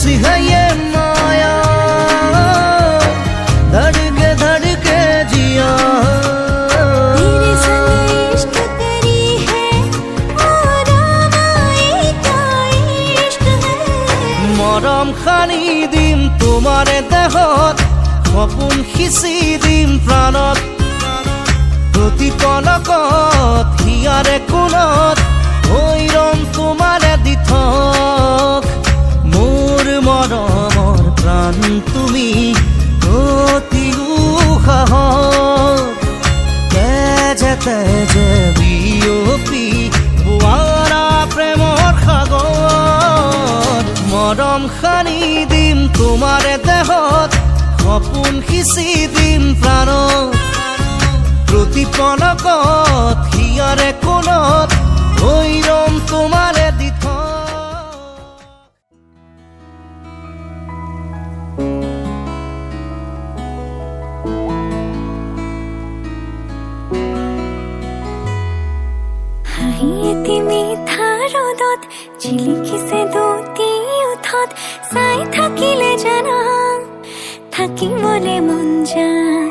कैसी है ये माया, धड़के धड़के जिया। तेरे संग इश्क करी है और आए क्या इश्क है। মৰম খানি দিম তোমাৰে দেহত, সপোন সিঁচি দিম প্ৰাণত, প্ৰতি পলকত হিয়াৰে কোণত হৈ ৰম তোমাৰে দিঠক। মোৰ মৰমৰ প্ৰাণ তুমি অতি উশাহত, তেজে তেজে বিয়পি বোৱাৰা প্ৰেমৰ সাগৰ। মৰম সানি দিম তোমাৰে দেহত, সপোন সিঁচি দিম প্ৰাণত, প্ৰতি পলকত হিয়াৰে কোণত হৈ ৰম তোমাৰে দিঠক। হাঁহিয়েতি মিঠা ৰ'দত জিলিকিছে দুটি ওঠত, চাই থাকিলে জানা থাকিবলে মন যায়।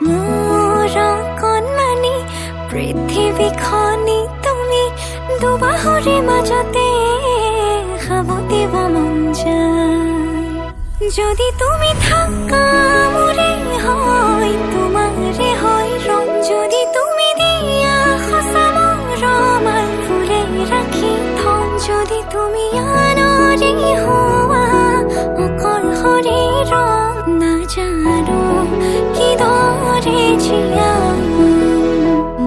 মোৰ কণমানি পৃথিৱীখনি তুমি, দুবাহুৰে মাজতে সাৱটিব মন যায়। যদি তুমি থাকা মোৰে হয়, তোমাৰে হয় ৰং, যদি তুমি দিয়া সঁচা মৰমাল ফুলে ৰাখি থম, যদি তুমি আনৰে হোৱা অকলশৰে ৰং, নাজানো কিদৰে জীয়াম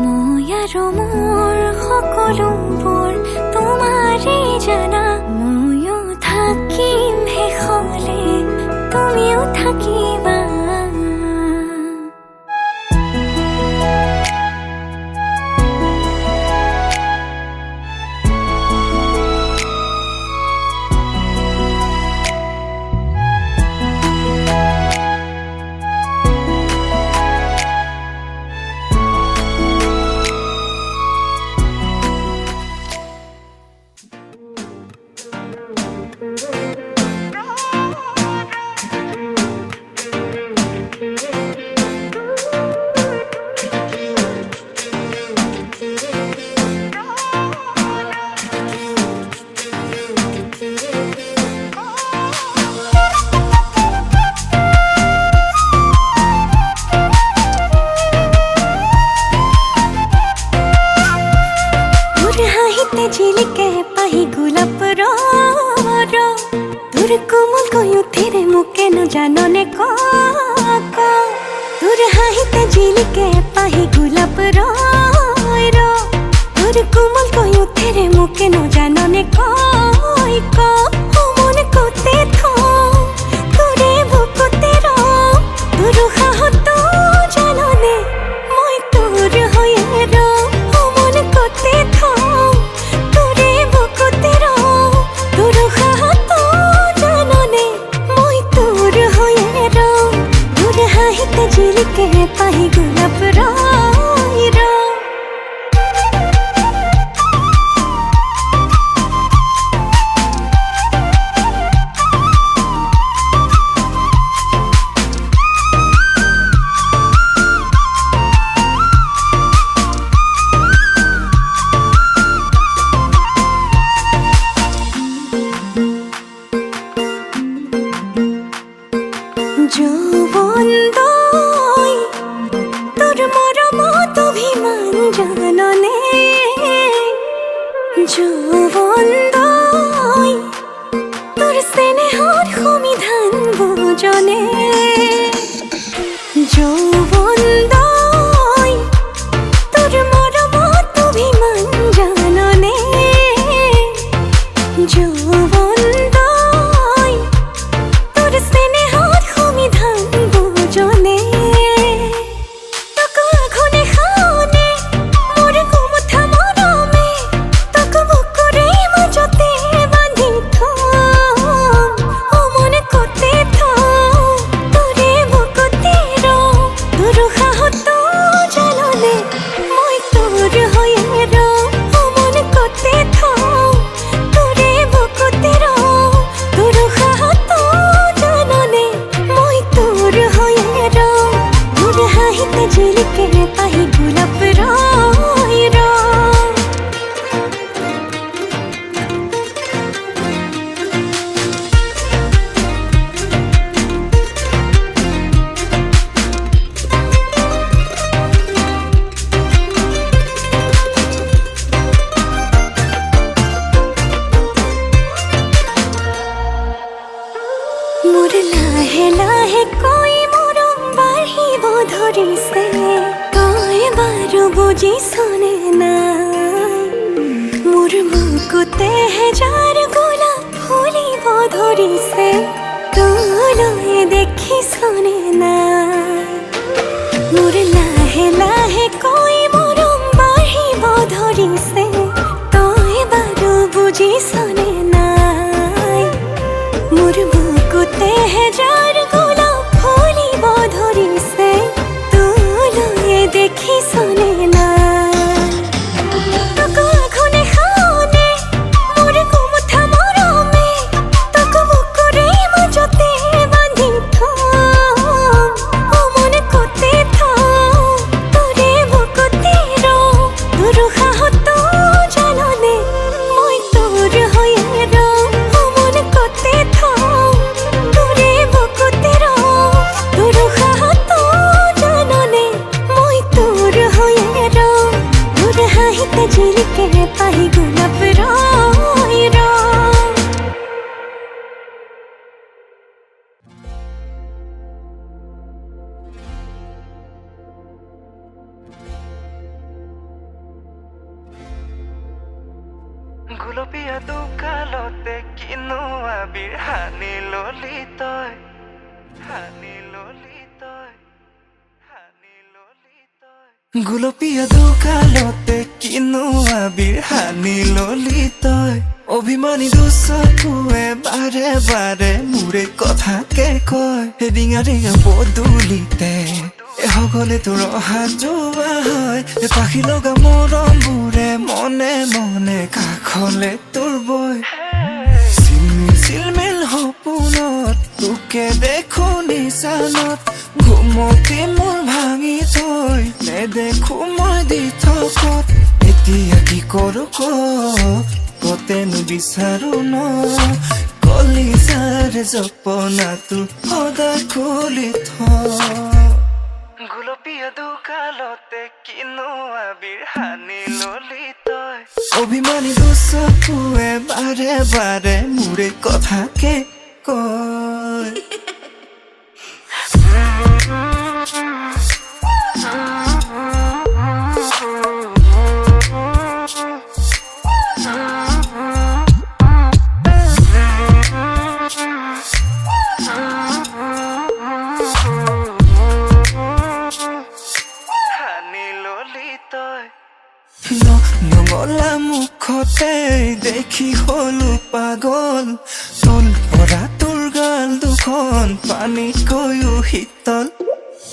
মই আৰু মোৰ সকলোবোৰ তোমাৰে জানা। ময়ো থাকিম শেষলে, তুমিও থাকিবা। ঝিলিকে পাহি গোলাপ তোর কোমল কয়ুথিরে মুকে ন জাননে তোর হাহিতে ঝিলিকে পাহি গোলাপ তোর কোমল কয়ুথিরে মুকে ন জাননে মন করতে তোরে বুকুতে তোর হাহত জাননে মই তোর হয়ে মন করতে ঝিলিকে পাহি গোলাপ যৌবন দই তোর মরমত অভিমান জাননে, যৌবন দই তোর স্নেহর সমিধান বুজনে, যৌবন দই তোর মরমত অভিমান জাননে, যৌবন দই তোর স্নেহর সমিধান বুজনে। মোৰ লাহে লাহে কৈ মৰম বাঢ়িব ধৰিছে তই বাৰু বুজিছনে নাই মোৰ বুকুতে হেজাৰ গোলাপ ফুলিব ধৰিছে তোলৈ দেখিছনে নাই মোৰ লাহে লাহে কৈ মৰম বাঢ়িব ধৰিছে তই বাৰু বুজিছনে নাই মোৰ বুকুতে হেজাৰ গোলাপ ফুলিব ধৰিছে তোলৈ দেখিছনে নাই তোক আঘোনে শাওনে মোৰ কুমুঠা মৰমে তোক বুকুৰে মাজতে বান্ধি থম ও মনে কতে থম তোৰে বুকুতে ৰওঁ তোৰ উশাহতো জাননে মই তোৰ হৈয়ে ৰওঁ ও মনে কতে থম তোৰে বুকুতে ৰওঁ তোৰ উশাহতো জাননে মই তোৰ হৈয়ে ৰওঁ তোৰ হাঁহিতে জিলিকে পাহি গোলাপ ৰয় ৰয় গুলপীয়া দোকানতে কিনো আবিৰ হানি ললি তই গুলপীয়া দোকানতে কিনো আবিৰ হানি ললি তই অভিমানী দুচকুৱে বাৰে বাৰে মোৰে কথাকে কয় ৰিঙা ৰিঙা বদুলিতে সকলে তোৰ অহা যোৱা হয় পাখি লগা মৰমবোৰে মনে মনে কাষলে তোৰ বয় চিলমিল সপোনত তোকে দেখো নিচানত ঘুমতি মোৰ ভাঙি থৈ নেদেখো মই দি থকত এতিয়া কি কৰো কতেনো বিচাৰো ন কলিজাৰ জপনাটো সদায় খুলি থ গুলপীয়া দোকানতে কিনো আবিৰ হানি ললি তই অভিমানী দুচকুৱে বাৰে বাৰে মোৰে কথাকে কয় নঙলা মুখতে দেখি হলো পাগল তোল পৰা তোৰ গাল দুখন পানীতকৈও শীতল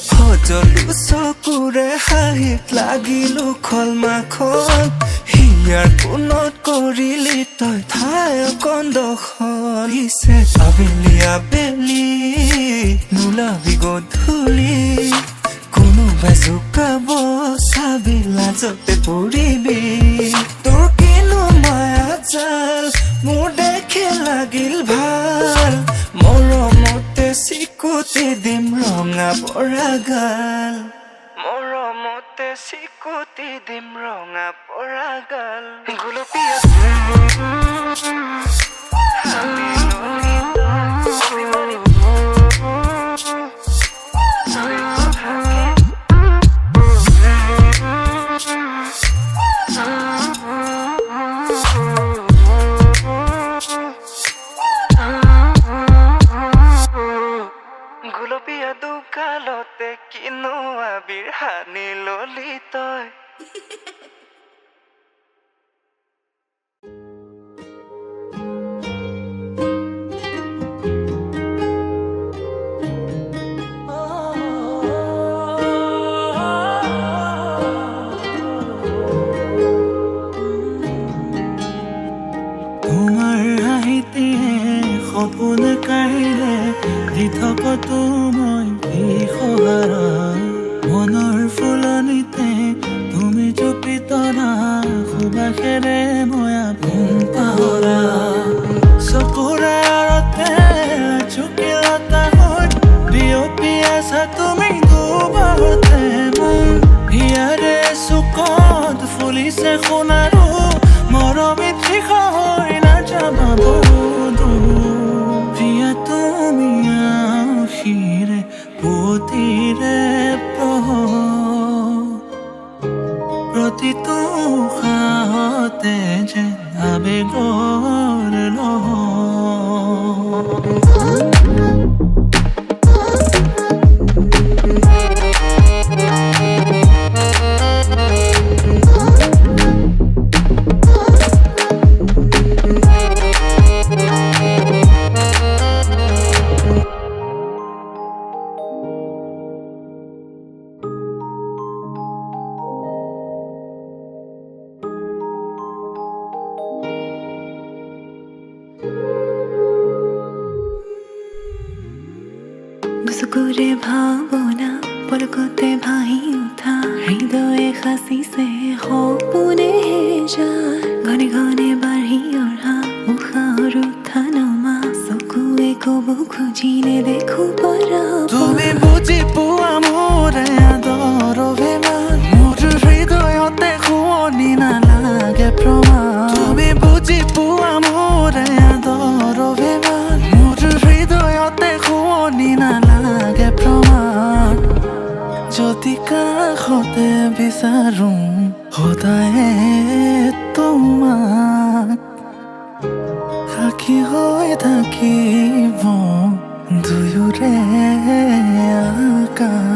সজলো চকুৰে হাঁহিত লাগিলো খল মাখন হিয়াৰ কোণত কৰিলি তই ঠাই অকণ দখল ইছে আবেলি আবেলি নোলাবি গধূলি কোনোবাই জোকাব চাবি লাজতে পৰিবি তোৰ কিনো মায়া জাল মোৰ দেখে লাগিল ভাল মৰমতে চিকুটি দিম ৰঙা পৰা গাল মৰমতে চিকুটি দিম ৰঙা পৰা গাল গুলপীয়া গুলপীয়া দোকানতে কিনো আবিৰ হানি ললি তই তোমাৰ হাঁহিতে সপোন কাঢ়িলে দি থকতো মই বিহহাৰা মনৰ ফুলনিতে তুমি জুপি তৰা সুবাসেৰে মই আপোন পাহৰা চকুৰে আৰতে চুকিলতা হৈ বিয়পি আছা তুমি দুবাৰতে মোৰ হিয়াৰে চুকত ফুলিছে সোণাৰো মৰমিত শিখা হৈ নাযাবা বহু প্ৰিয়া তুমি দুচকুৰে ভাৱনা পলকতে ভাহি উঠা হৃদয়ে সাঁচিছে সপোনে যায় ঘনে ঘনে বাঢ়ি অহা উশাহৰ উঠা নমা চকুৱে ক'ব খুজিলে দেখো পৰা তুমি বুজি পোৱা মোৰ আদৰ অভিমান মোৰ হৃদয়তে শুৱনি নালাগে প্ৰমাণ তুমি বুজি পোৱা মোৰ আদৰ অভিমান মোৰ হৃদয়তে শুৱনি নালাগে প্ৰমাণ যদি কাষতে বিচাৰো সদায়ে তোমাক সাক্ষী হৈ থাকিব দুয়োৰে আকাশ